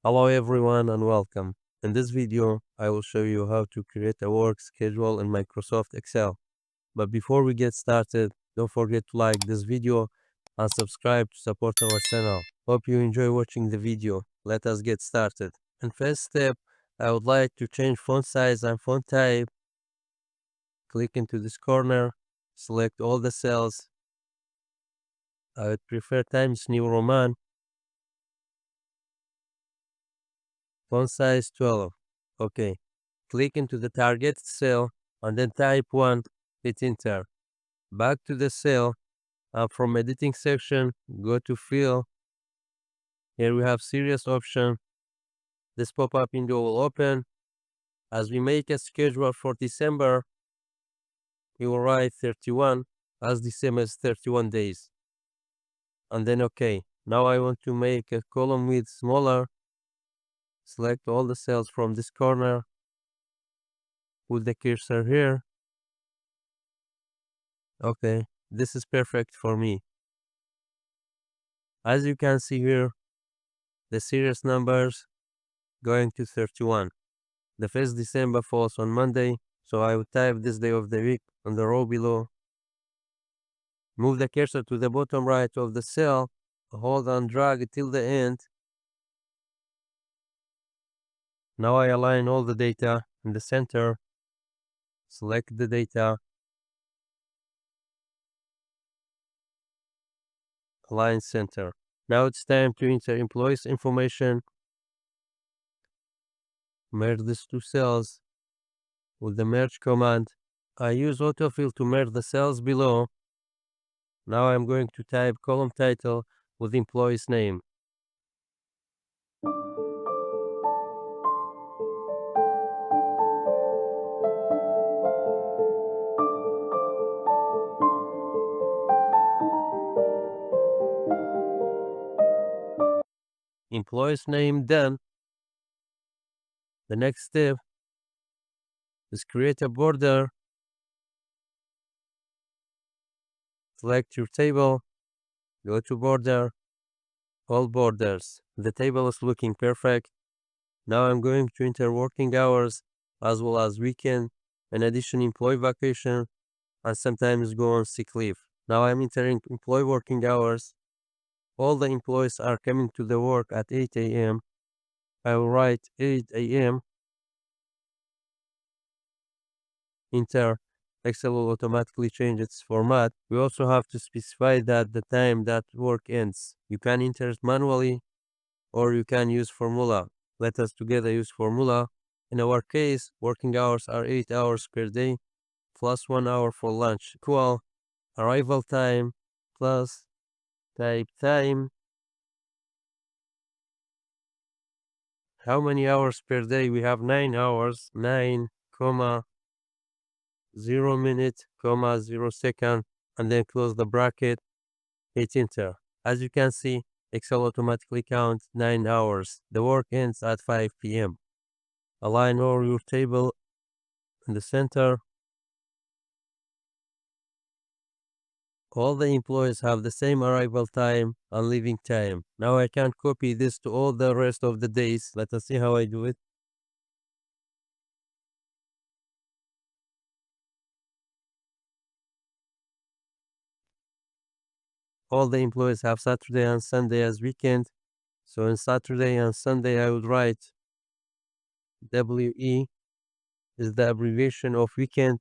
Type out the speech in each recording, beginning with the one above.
Hello everyone and welcome. In this video, I will show you how to create a work schedule in Microsoft Excel. But before we get started, don't forget to like this video and subscribe to support our channel. Hope you enjoy watching the video. Let us get started. In first step, I would like to change font size and font type. Click into this corner, select all the cells. I would prefer Times New Roman. Font size 12. Okay. Click into the target cell and then type 1, hit enter. Back to the cell and from editing section, go to fill. Here we have series option. This pop-up window will open. As we make a schedule for December, we will write 31 as December is 31 days. And then okay. Now I want to make a column width smaller. Select all the cells from this corner. Put the cursor here. Okay, this is perfect for me. As you can see here, the series numbers going to 31. The 1st December falls on Monday, so I will type this day of the week on the row below. Move the cursor to the bottom right of the cell, hold and drag it till the end. Now I align all the data in the center. Select the data. Align center. Now it's time to enter employees information. Merge these two cells with the merge command. I use autofill to merge the cells below. Now I'm going to type column title with employee's name. Employee's name done. The next step is create a border. Select your table, go to border, all borders. The table is looking perfect. Now I'm going to enter working hours as well as weekend, in addition employee vacation, and sometimes go on sick leave. Now I'm entering employee working hours. All the employees are coming to the work at 8 a.m. I will write 8 a.m. Enter. Excel will automatically change its format. We also have to specify that the time that work ends. You can enter it manually or you can use formula. Let us together use formula. In our case, working hours are 8 hours per day plus 1 hour for lunch equal arrival time plus type time. How many hours per day? We have 9 hours, 9, comma, 0 minute, comma, 0 second, and then close the bracket, hit enter. As you can see, Excel automatically counts 9 hours. The work ends at 5 p.m. Align all your table in the center. All the employees have the same arrival time and leaving time. Now I can copy this to all the rest of the days. Let us see how I do it. All the employees have Saturday and Sunday as weekend. So in Saturday and Sunday, I would write WE is the abbreviation of weekend.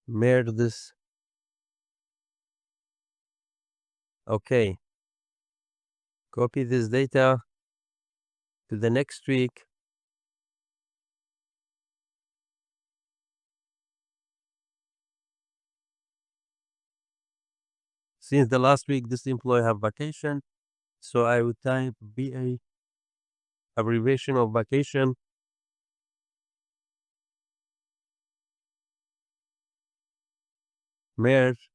Merge this. Okay. Copy this data to the next week. Since the last week, this employee have vacation. So I would type BA, abbreviation of vacation. Merge.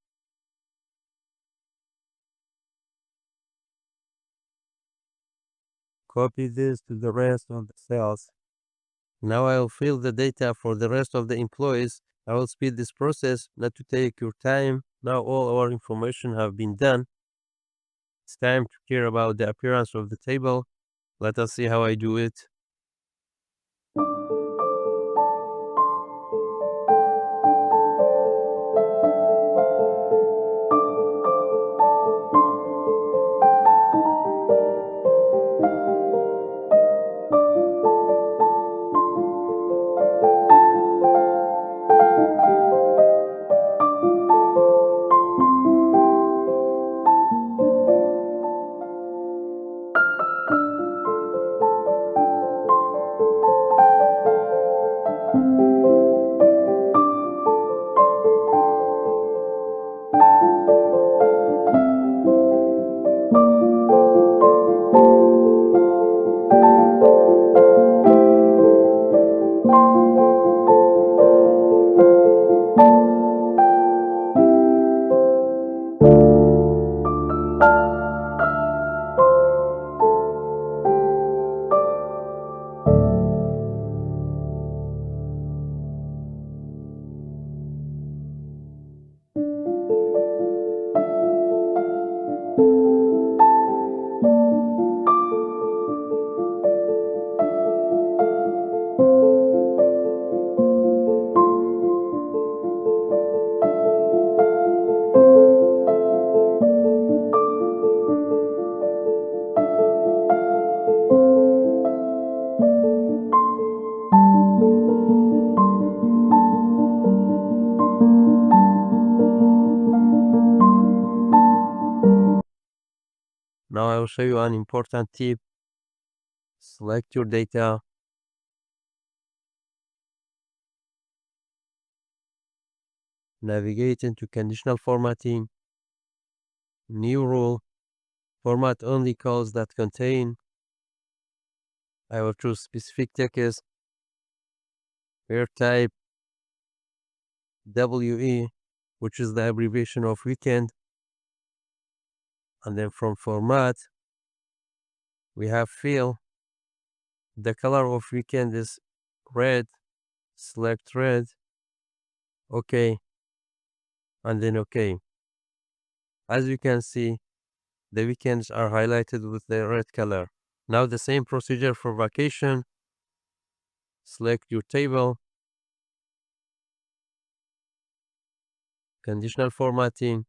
Copy this to the rest of the cells. Now I'll fill the data for the rest of the employees. I will speed this process not to take your time. Now all our information have been done. It's time to care about the appearance of the table. Let us see how I do it. Now I will show you an important tip. Select your data. Navigate into conditional formatting. New rule. Format only calls that contain. I will choose specific text. Here type WE, which is the abbreviation of weekend. And then from format, we have fill. The color of weekend is red. Select red. OK. And then OK. As you can see, the weekends are highlighted with the red color. Now the same procedure for vacation. Select your table. Conditional formatting.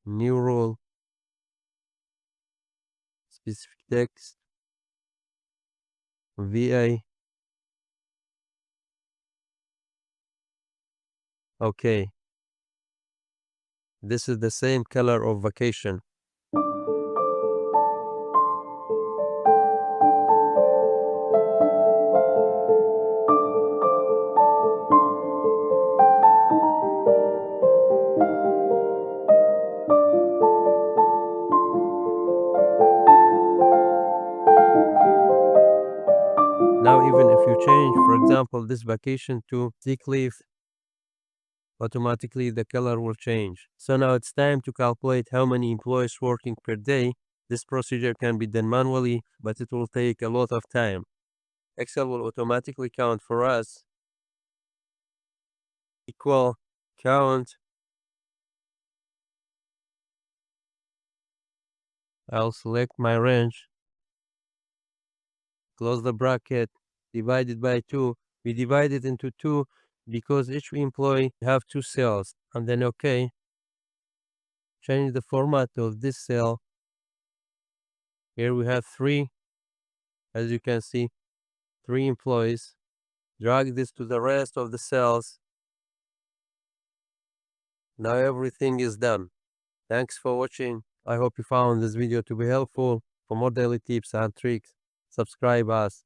New rule. Specific text. VA. OK. This is the same color of vacation. Now, even if you change, for example, this vacation to sick leave, automatically the color will change. So now it's time to calculate how many employees working per day. This procedure can be done manually, but it will take a lot of time. Excel will automatically count for us. Equal count. I'll select my range. Close the bracket. Divided by 2. We divide it into 2 because each employee have 2 cells. And then OK. Change the format of this cell. Here we have 3. As you can see, 3 employees. Drag this to the rest of the cells. Now everything is done. Thanks for watching. I hope you found this video to be helpful. For more daily tips and tricks, subscribe us.